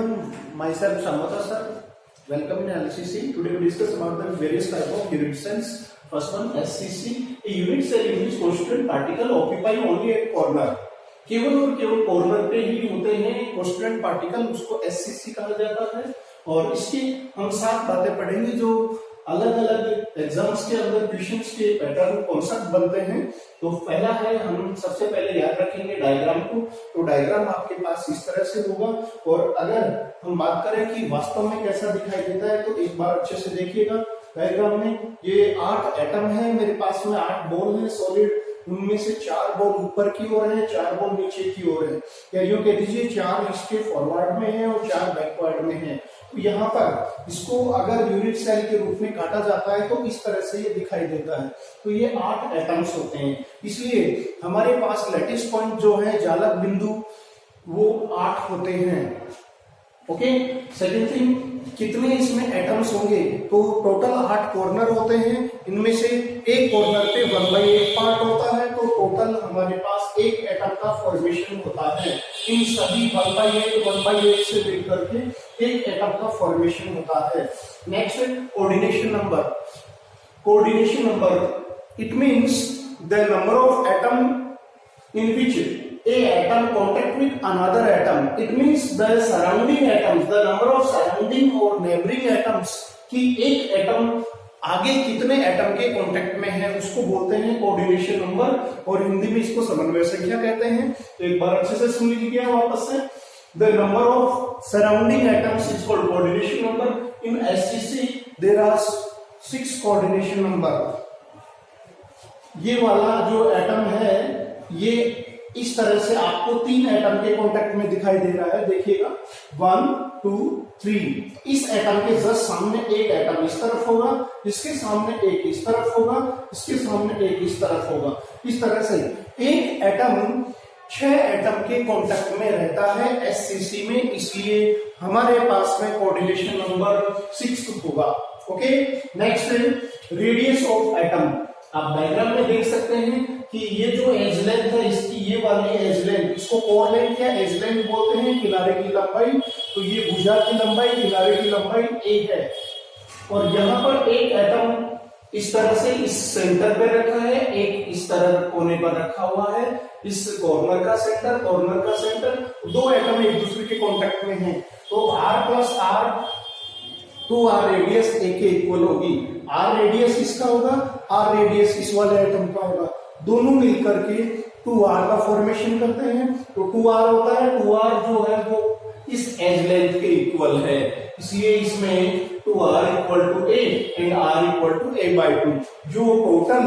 Myself Samata sir, welcome in LCC. Today we discuss about the various type of unit cells. First one SCC. A unit cell in which constituent particle occupy only a corner. केवल और केवल corner पे ही होते हैं constituent particle, उसको SCC कहा जाता है। और इसकी हम 7 बातें पढ़ेंगे जो अलग अलग एग्जाम्स के अंदर क्वेश्चंस के पैटर्न कॉन्सेप्ट बनते हैं। तो पहला है, हम सबसे पहले याद रखेंगे डायग्राम को। तो डायग्राम आपके पास इस तरह से होगा, और अगर हम बात करें कि वास्तव में कैसा दिखाई देता है तो एक बार अच्छे से देखिएगा। डायग्राम में ये 8 एटम है, मेरे पास में 8 बॉल है सॉलिड, उनमें से 4 बॉल ऊपर की ओर है, 4 बॉल नीचे की ओर है, या यूं कह दीजिए 4 इसके फॉरवर्ड में है और 4 बैकवर्ड में है। तो यहाँ पर इसको अगर यूनिट सेल के रूप में काटा जाता है तो इस तरह से ये दिखाई देता है। तो ये 8 एटम्स होते हैं, इसलिए हमारे पास लैटिस पॉइंट जो है, जालक बिंदु, वो 8 होते हैं। ओके, सेकेंड थिंग, कितने इसमें एटम्स होंगे? तो टोटल 8 कॉर्नर होते हैं, इनमें से एक कॉर्नर पे 1/8 पार्ट होता है, तो टोटल हमारे पास एक एटम का फॉर्मेशन होता है। इन सभी 1/8 से लेकर के एक एटम का फॉर्मेशन होता है। Next, coordination number. Coordination number, it means the number of atom in which a atom contact with another atom. It means the surrounding atoms, the number of surrounding or neighboring atoms कि एक atom आगे कितने atom के contact में है उसको बोलते हैं कोऑर्डिनेशन नंबर, और हिंदी में इसको समन्वय संख्या कहते हैं। तो एक बार अच्छे से सुन लीजिए वापस से। The number of surrounding atoms is called coordination number. In SCC there are 6 coordination number. ये वाला जो एटम है ये इस तरह से आपको 3 एटम के कांटेक्ट में दिखाई दे रहा है, देखिएगा 1 2 3। इस एटम के जस्ट सामने एक एटम इस तरफ होगा, इसके सामने एक इस तरफ होगा, इसके सामने एक इस तरफ होगा। इस तरह से एक एटम 6 एटम के कांटेक्ट में रहता है एससीसी में, इसलिए हमारे पास में कोऑर्डिनेशन नंबर 6 होगा। Okay, next radius of atom. आप डायग्राम में देख सकते हैं कि ये जो एज लेंथ है इसकी, ये वाली एज लेंथ, इसको कोर लेंथ या एज लेंथ बोलते हैं, किनारे की लंबाई। तो ये भुजा की लंबाई, किनारे की लंबाई a है, और यहाँ पर एक एटम इस तरह से इस सेंटर पे रखा है, एक इस तरह कोने पर रखा हुआ है, इस कॉर्नर का सेंटर, कॉर्नर का सेंटर। 2 एटम एक दूसरे के कॉन्टेक्ट में हैं, तो r plus r 2r radius a के इक्वल होगी। r रेडियस इसका होगा, r रेडियस इस वाले एटम का होगा, दोनों मिलकर के 2r का फॉर्मेशन करते हैं। तो 2r होता है, 2r जो है वो इस एज लेंथ के इक्वल है, इसलिए इसमें 2r equal to a and r equal to a/2। जो टोटल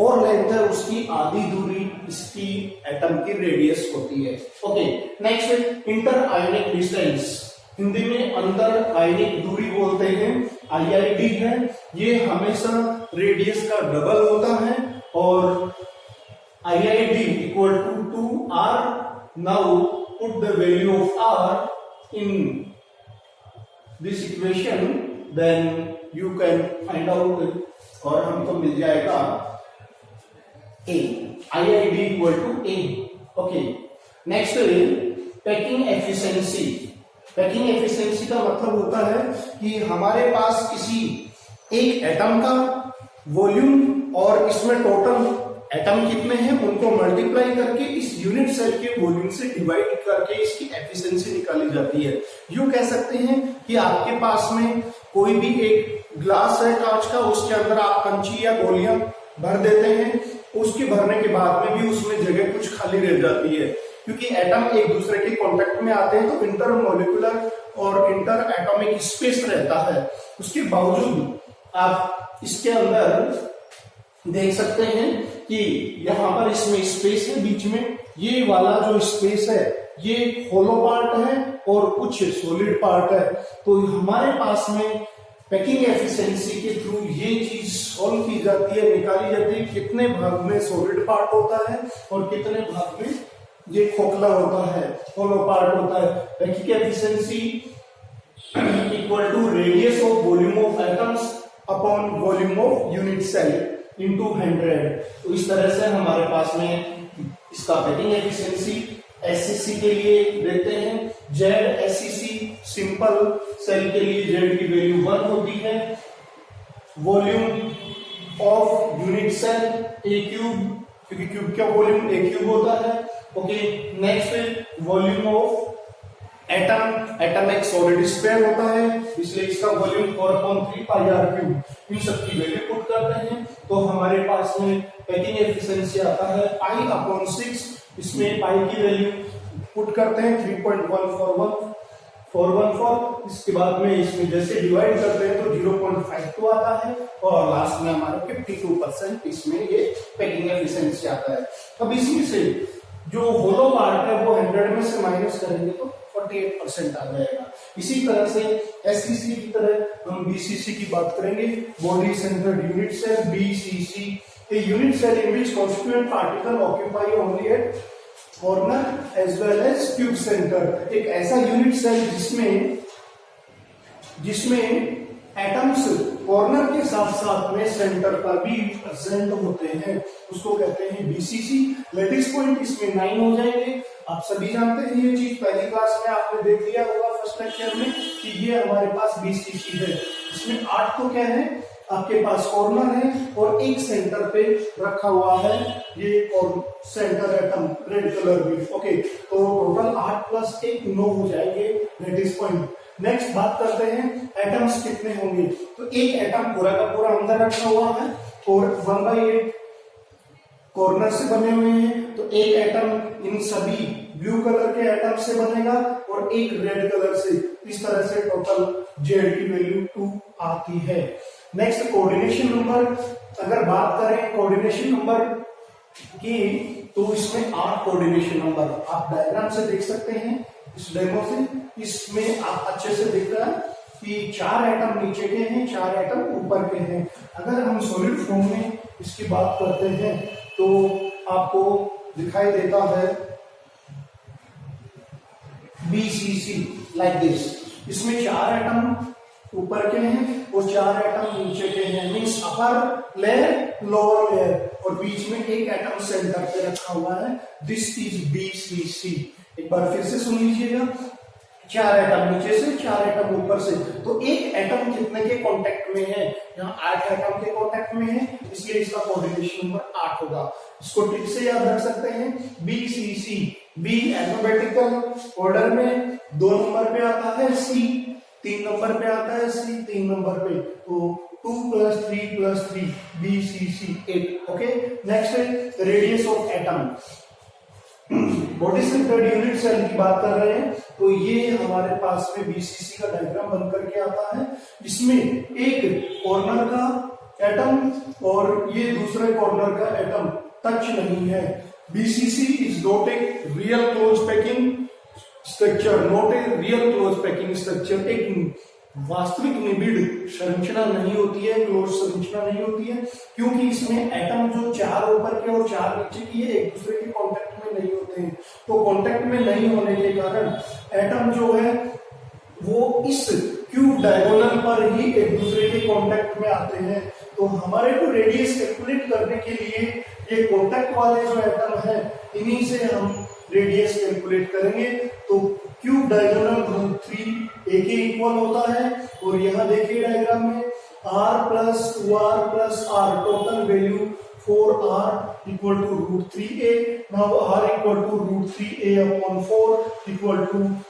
और लेंथ है उसकी आधी दूरी इसकी एटम की रेडियस होती है। Okay, next, inter ionic distance, Hindi में अंतर आयनिक दूरी बोलते हैं, IID है। ये हमेशा रेडियस का डबल होता है, और IID equal to 2r। Now put the value of r in this equation, then you can find out, और हमको मिल जाएगा a, IID equal to a। Okay, next, packing efficiency. Packing efficiency का मतलब होता है कि हमारे पास किसी एक एटम का वॉल्यूम और इसमें टोटल एटम कितने हैं उनको मल्टीप्लाई करके इस यूनिट सेल के वॉल्यूम से डिवाइड करके इसकी एफिशिएंसी निकाली जाती है। यूं कह सकते हैं कि आपके पास में कोई भी एक ग्लास है कांच का, उसके अंदर आप कंची या गोलियां भर देते हैं, उसके भरने के बाद में भी उसमें जगह कुछ खाली रह जाती है, क्योंकि एटम एक दूसरे के कांटेक्ट में आते हैं तो इंटर मॉलिक्यूलर और इंटर एटॉमिक स्पेस रहता है। उसके बावजूद आप इसके अंदर देख सकते हैं कि यहाँ पर इसमें स्पेस है, बीच में ये वाला जो स्पेस है ये होलो पार्ट है और कुछ सॉलिड पार्ट है। तो हमारे पास में पैकिंग एफिशिएंसी के थ्रू ये चीज सॉल्व की जाती है, निकाली जाती है, कितने भाग में सॉलिड पार्ट होता है और कितने भाग में ये खोखला होता है, होलो पार्ट होता है। Packing efficiency equal to radius of volume of atoms upon volume of unit cell into 100। तो इस तरह से हमारे पास में इसका पैकिंग एफिशिएंसी एससीसी के लिए देते हैं। जेड एससीसी सिंपल सेल के लिए जेड की वैल्यू 1 होती है। Volume of unit cell a cube, क्योंकि क्यूब का वॉल्यूम ए क्यूब होता है। Okay, next volume of atom, atom एक सॉलिड स्फीयर होता है, इसलिए इसका वॉल्यूम 4/3 पाई आर क्यूब। इन सब की वैल्यू पुट करते हैं तो हमारे पास में पैकिंग एफिशिएंसी आता है पाई/6। इसमें पाई की वैल्यू पुट करते हैं 3.141 इसके बाद में इसमें जैसे डिवाइड करते हैं तो 0.52 आता है और लास्ट में हमारे 52% इसमें ये पैकिंग एफिशिएंसी आता है। अब इसमें से जो होलो पार्ट है वो 100 में से माइनस करेंगे तो 48% आ जाएगा। इसी तरह से एससीसी की तरह हम बीसीसी की बात करेंगे, body centered unit cell BCC, a unit cell in which constituent particle occupy only at corner as well as cube center. एक ऐसा यूनिट सेल जिसमें एटम्स कॉर्नर के साथ साथ में सेंटर पर भी प्रेजेंट होते हैं, उसको कहते हैं बीसीसी। लेटिस पॉइंट इसमें 9 हो जाएंगे। आप सभी जानते हैं ये चीज, पहली क्लास में आपने देख लिया होगा फर्स्ट लेक्चर में कि ये हमारे पास बीसीसी है। इसमें 8 तो क्या है, आपके पास कॉर्नर है और एक सेंटर पे रखा हुआ है ये और सेंटर एटम रेड कलर में। ओके, तो टोटल 8 + 1 9 हो जाएंगे लेटिस पॉइंट। नेक्स्ट बात करते हैं एटम्स कितने होंगे। तो एक एटम पूरा का पूरा अंदर रखा हुआ है और 1/8 कॉर्नर से बने हुए हैं, तो एक एटम इन सभी ब्लू कलर के एटम से बनेगा और एक रेड कलर से। इस तरह से टोटल जेड की वैल्यू 2 आती है। नेक्स्ट कोऑर्डिनेशन नंबर, अगर बात करें कोऑर्डिनेशन नंबर की तो इसमें 8 कोऑर्डिनेशन नंबर आप डायग्राम से देख सकते हैं। इस डेमो से इसमें आप अच्छे से दिख रहा है कि 4 एटम नीचे के हैं, 4 एटम ऊपर के हैं। अगर हम सॉलिड फॉर्म में इसकी बात करते हैं तो आपको दिखाई देता है बीसीसी लाइक दिस। इसमें 4 एटम ऊपर के हैं और 4 एटम नीचे के हैं, means upper layer lower layer, और बीच में एक एटम सेंटर पे रखा हुआ है। This is BCC. एक बार फिर से सुन लीजिएगा, 4 एटम नीचे से, 4 एटम ऊपर से, तो एक एटम कितने के कांटेक्ट में है, यहाँ 8 एटम के कांटेक्ट में है, इसलिए इसका कोऑर्डिनेशन नंबर 8 होगा। इसको टिक से याद रख सकते हैं, बीसीसी। बी अल्फाबेटिकल ऑर्डर में 2 नंबर पे आता है, सी 3 नंबर पे आता है, सी 3 नंबर पे, तो 2 + 3 + 3 बीसीसी 8। ओके, नेक्स्ट है radius of atom. Body centered unit cell की बात कर रहे हैं तो ये हमारे पास में बीसीसी का डायग्राम बन करके आता है। इसमें एक कॉर्नर का एटम और ये दूसरे कॉर्नर का एटम टच नहीं है। BCC is not a real close packing structure, not a real close packing structure. एक वास्तविक निबिड़ संरचना नहीं होती है, क्लोज संरचना नहीं होती है, क्योंकि इसमें एटम जो 4 ऊपर के और 4 नीचे की है एक दूसरे के कांटेक्ट में नहीं होते हैं। तो कांटेक्ट में नहीं होने के कारण एटम जो है वो इस क्यूब डायगोनल पर ही एक दूसरे के कांटेक्ट में आते हैं। तो हमारे को रेडियस कैलकुलेट करने के लिए ये कांटेक्ट वाले जो एटम है इन्हीं से हम रेडियस कैलकुलेट करेंगे। तो क्यूब डायगोनल √3 ए के इक्वल होता है और यहां देखिए डायग्राम में r + 2r + r total value 4r = √3a। Now r = √3a/4 =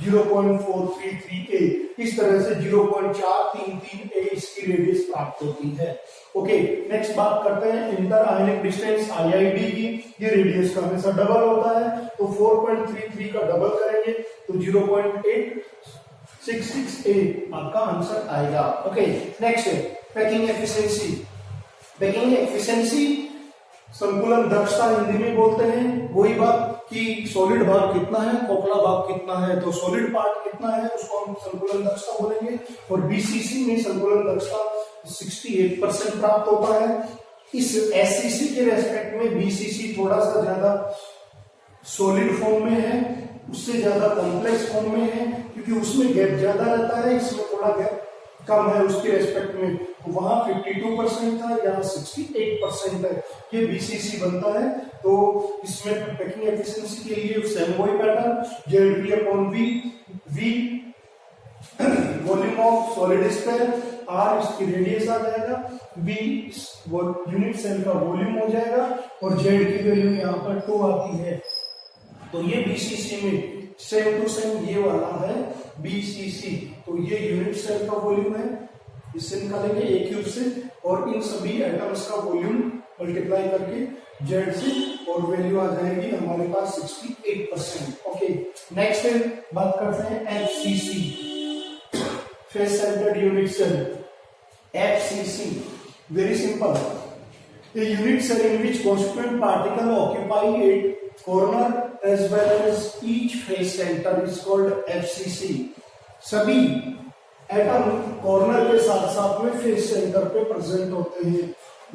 0.433a। इस तरह से 0.433a इसकी रेडियस प्राप्त होती है। ओके, नेक्स्ट बात करते हैं इंटर आयनिक डिस्टेंस IID की। ये रेडियस का हमेशा डबल होता है, तो 4.33 का डबल करेंगे तो 0.866a आपका आंसर आएगा। ओके, नेक्स्ट है पैकिंग एफिशिएंसी। पैकिंग एफिशिएंसी संकुलन दक्षता हिंदी में बोलते हैं, वही बात कि सॉलिड भाग कितना है, खोखला भाग कितना है, तो सॉलिड पार्ट कितना है उसको हम संकुलन दक्षता बोलेंगे। और बीसीसी में संकुलन दक्षता 68% प्राप्त होता है। इस एससीसी के रेस्पेक्ट में बीसीसी थोड़ा सा ज्यादा सॉलिड फॉर्म में है, उससे ज्यादा कॉम्प्लेक्स फॉर्म में है, क्योंकि उसमें गैप ज्यादा रहता है, इसमें थोड़ा गैप कम है उसके रेस्पेक्ट में। वहां 52% था, यहाँ 68% है। ये बीसीसी बनता है। तो इसमें पैकिंग एफिशिएंसी के लिए सेम वही pattern, Z/V V volume of solid sphere, R इसकी रेडियस आ जाएगा, V यूनिट सेल का वॉल्यूम हो जाएगा और Z की वैल्यू यहाँ पर 2 आती है। तो ये BCC में सेम टू सेम ये वाला है BCC। तो ये यूनिट सेल का वॉल्यूम है, इससे निकालेंगे A क्यूब से और इन सभी एटम्स का वॉल्यूम मल्टीप्लाई करके Z से और वैल्यू आ जाएगी हमारे पास 68%। ओके, नेक्स्ट बात करते हैं FCC, face centered unit cell. FCC very simple, a unit cell in which constituent particle occupy a corner as well as each face center is called FCC। सभी atom corner के साथ साथ में face centre पे present होते हैं।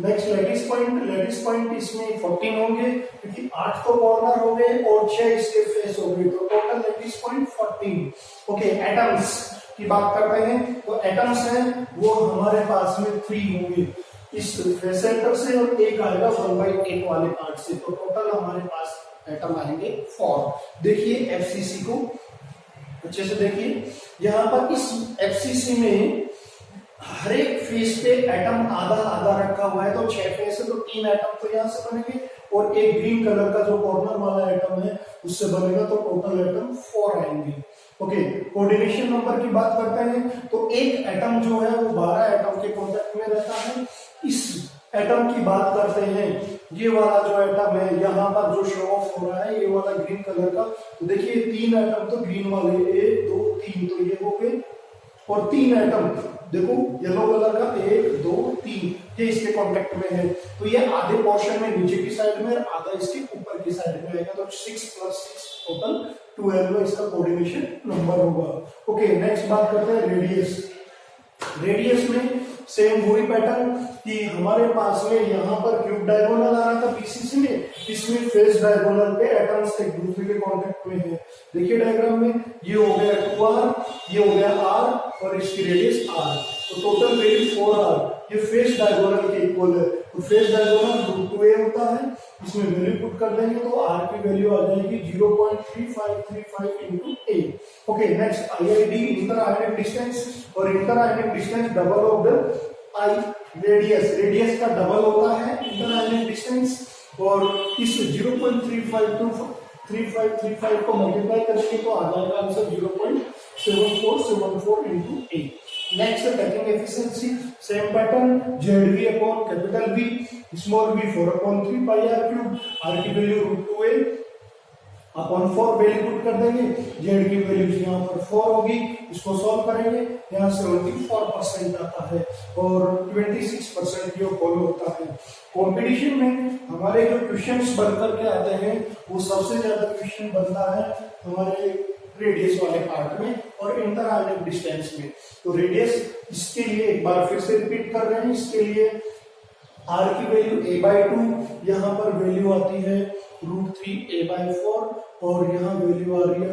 Next lettuce point इसमें 14 होंगे क्योंकि 8 तो कॉर्नर हो गए और 6 इसके फेस हो गए, तो total lattice point 14। Okay, atoms की बात करते हैं तो एटम्स हैं वो हमारे पास में 3 होंगे इस फेस सेंटर से और एक आएगा 1/8 वाले पार्ट से, तो टोटल हमारे पास एटम आएंगे 4। देखिए FCC को अच्छे से देखिए, यहाँ पर इस FCC में हर एक फेस पे एटम आधा आधा रखा हुआ है, तो 6 फेस है तो 3 एटम तो यहाँ से बनेंगे और एक ग्रीन कलर का जो कॉर्नर वाला एटम है उससे बनेगा, तो टोटल एटम 4 आएंगे। ओके, कोऑर्डिनेशन नंबर की बात करते हैं तो एक एटम जो है वो 12 एटम के कांटेक्ट में रहता है। इस एटम की बात करते हैं, ये वाला जो एटम है यहाँ पर जो शो ऑफ हो रहा है ये वाला ग्रीन कलर का, तो देखिए 3 एटम तो ग्रीन वाले 1 2 3 तो ये हो गए और 3 एटम देखो येलो कलर का 1 2 3 ये इसके कांटेक्ट में है, तो ये आधे पोर्शन में नीचे की साइड में और आधा इसके ऊपर की साइड में आएगा, तो 6 + 6 टोटल 12 इसका कोऑर्डिनेशन नंबर होगा। ओके, नेक्स्ट बात करते हैं रेडियस। रेडियस में सेम वही पैटर्न कि हमारे पास में यहाँ पर क्यूब डायगोनल आ रहा था BCC में, इसमें फेस डायगोनल पे एटम्स एक दूसरे के कांटेक्ट में है। देखिए डायग्राम में ये हो गया 2R, ये हो गया R और इसकी रेडियस R, तो टोटल वैल्यू 4R। ये फेस डायगोनल के इक्वल है, तो फेस डायगोनल √2a होता है, इसमें वैल्यू पुट कर देंगे तो R की वैल्यू आ जाएगी 0.3535 × a। Okay, next IID inter ionic distance, और inter ionic distance double of the I radius का डबल होता है इंटर आयनिक डिस्टेंस, और इस 0.3535 को मल्टीप्लाई करेंगे तो आ जाएगा answer 0.7474 × a। Next packing efficiency, same pattern, ZV upon capital V, small v 4/3 πr³, R की value √2a upon 4 value put कर देंगे, Z की वैल्यू यहाँ पर 4 होगी, इसको सॉल्व करेंगे, यहाँ 74% आता है और 26% ये फॉलो होता है। कंपटीशन में हमारे जो क्वेश्चंस बनकर के आते हैं वो सबसे ज्यादा क्वेश्चन बनता है हमारे रेडियस वाले पार्ट में और इंटर आयनिक डिस्टेंस में। तो रेडियस इसके लिए एक बार फिर से रिपीट कर रहे हैं, इसके लिए R की वैल्यू a/2, यहाँ पर वैल्यू आती है √3a/4 और यहाँ वैल्यू आ रही है